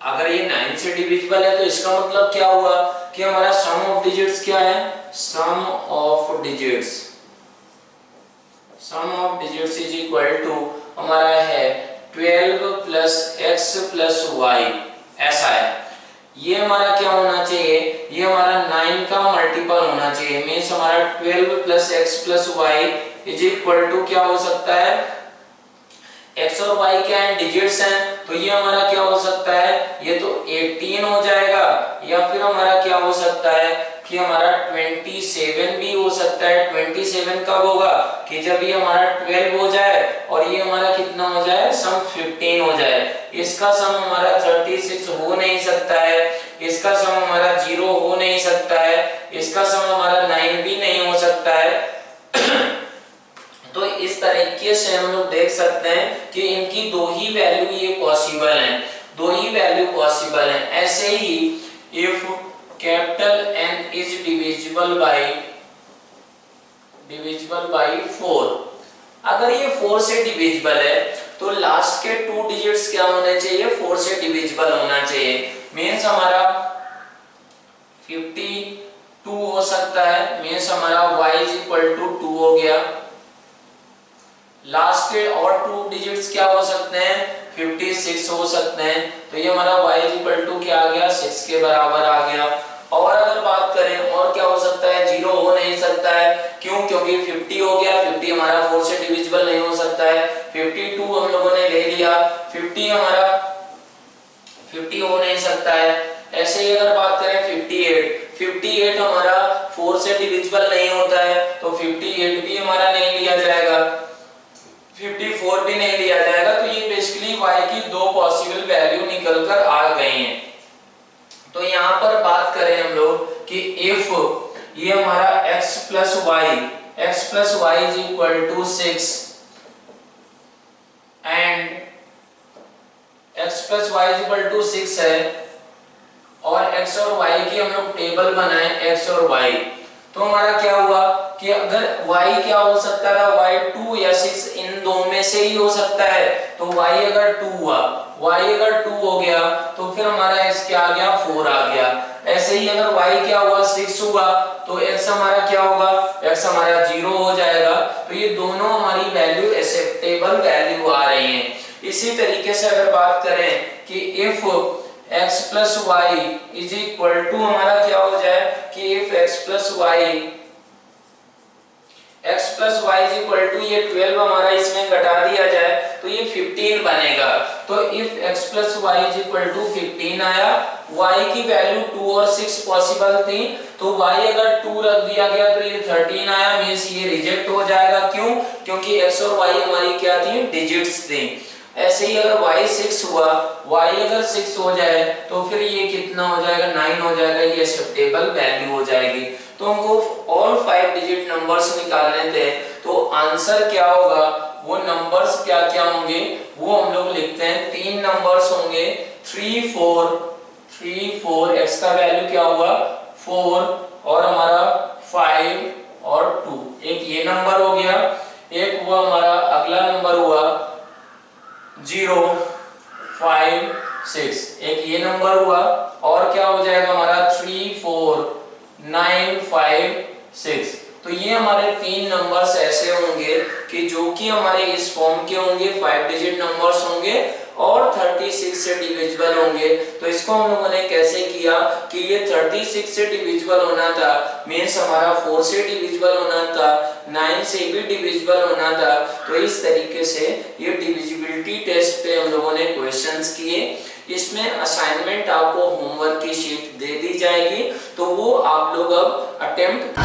अगर ये 9 से डिविजिबल है तो इसका मतलब क्या हुआ कि हमारा सम ऑफ डिजिट्स क्या है, sum of digits, sum of digits is equal to हमारा है 12 प्लस x प्लस y, ऐसा है। ये हमारा क्या होना चाहिए, ये हमारा 9 का मल्टीपल होना चाहिए, मींस हमारा 12 plus x plus y is equal to क्या हो सकता है, x और y क्या है डिजिट्स हैं, तो ये हमारा क्या हो सकता है, ये तो 18 हो जाएगा या फिर हमारा क्या हो सकता है कि हमारा 27 भी हो सकता है। 27 कब होगा कि जब ये हमारा 12 हो जाए और ये हमारा कितना हो जाए, सम 15 हो जाए। इसका सम हमारा 36 हो नहीं सकता है, इसका सम हमारा 0 हो नहीं सकता है, इसका सम हमारा 9 भी नहीं हो सकता है। तो इस तरीके से हम लोग देख सकते हैं कि इनकी दो ही वैल्यू ये पॉसिबल हैं, दो ही वैल्यू पॉसिबल हैं। ऐसे ही if capital N is divisible by 4, अगर ये 4 से डिविजिबल है तो लास्ट के 2 डिजिट्स क्या होने चाहिए, 4 से डिविजिबल होना चाहिए। मींस हमारा 52 हो सकता है, मींस हमारा y इज इक्वल टू 2 हो गया। लास्ट के और 2 डिजिट्स क्या हो सकते हैं, 56 हो सकते हैं। तो ये हमारा y इज इक्वल टू क्या आ गया, 6 के बराबर आ गया। और अगर बात करें और क्या हो सकता है, 0 हो नहीं सकता है। क्यों? क्योंकि 50 हो गया, 50 हमारा 4 से डिविजिबल नहीं हो सकता है। 52 हम लोगों ने ले लिया, 50 हमारा 50 हो नहीं सकता है। ऐसे ही अगर बात करें 58 हमारा 4 से डिविजिबल नहीं होता है, तो 58 भी हमारा नहीं लिया जाएगा, 54 भी नहीं लिया जाएगा। तो ये बेसिकली y की दो पॉसिबल वैल्यू निकल कर आ गई हैं। तो यहाँ पर बात करें हम लोग कि इफ ये हमारा x plus y is equal to 6 and x plus y is equal to 6 है और x और y की हम लोग टेबल बनाए x और y, तो हमारा क्या हुआ कि अगर y क्या हो सकता था, y 2 या 6 इन दो में से ही हो सकता है, तो y अगर 2 हुआ, y अगर 2 हो गया तो फिर हमारा x क्या आ गया 4 आ गया। ऐसे ही अगर y क्या हुआ 6 हुआ तो x हमारा क्या होगा, x हमारा 0 हो जाएगा। तो ये दोनों हमारी वैल्यू एक्सेप्टेबल वैल्यू आ रही हैं। इसी तरीके से अगर बात करें कि if x plus y is equal to हमारा क्या हो जाए कि if x plus y is equal to ये 12 हमारा इसमें घटा दिया जाए तो ये 15 बनेगा। तो if x plus y is equal to 15 आया, y की वैल्यू 2 और 6 पॉसिबल थी, तो y अगर 2 रख दिया गया तो ये 13 आया, मींस ये रिजेक्ट हो जाएगा। क्यों? क्योंकि x और y हमारी क्या थी, डिजिट्स थी। ऐसे ही अगर y 6 हुआ, y अगर 6 हो जाए तो फिर ये कितना हो जाएगा, 9 हो जाएगा, ये एक्सेप्टेबल वैल्यू हो जाएगी। तो हमको ऑल 5 डिजिट नंबर्स निकालने थे, तो आंसर क्या होगा, वो नंबर्स क्या क्या होंगे वो हम लोग लिखते हैं। 3 नंबर्स होंगे 3 4 x का वैल्यू क्या हुआ 4 और हमारा 5 और 2, एक ये नंबर हो गया। एक हुआ हमारा अगला नंबर हुआ 0 5 6, एक ये नंबर हुआ, और क्या हो जाएगा हमारा 3 4 9 5 6। तो ये हमारे 3 नंबर्स ऐसे होंगे कि जो कि हमारे इस फॉर्म के होंगे, 5 डिजिट नंबर्स होंगे और 36 से डिविजिबल होंगे। तो इसको हम लोगों ने कैसे किया कि ये 36 से डिविजिबल होना था, मींस हमारा 4 से डिविजिबल होना था, 9 से भी डिविजिबल होना था। तो इस तरीके से ये डिविजिबिलिटी टेस्ट पे हम लोगों ने क्वेश्चंस किए। इसमें असाइनमेंट आपको होमवर्क की शीट दे दी जाएगी, तो वो आप लोग अब अटेम्प्ट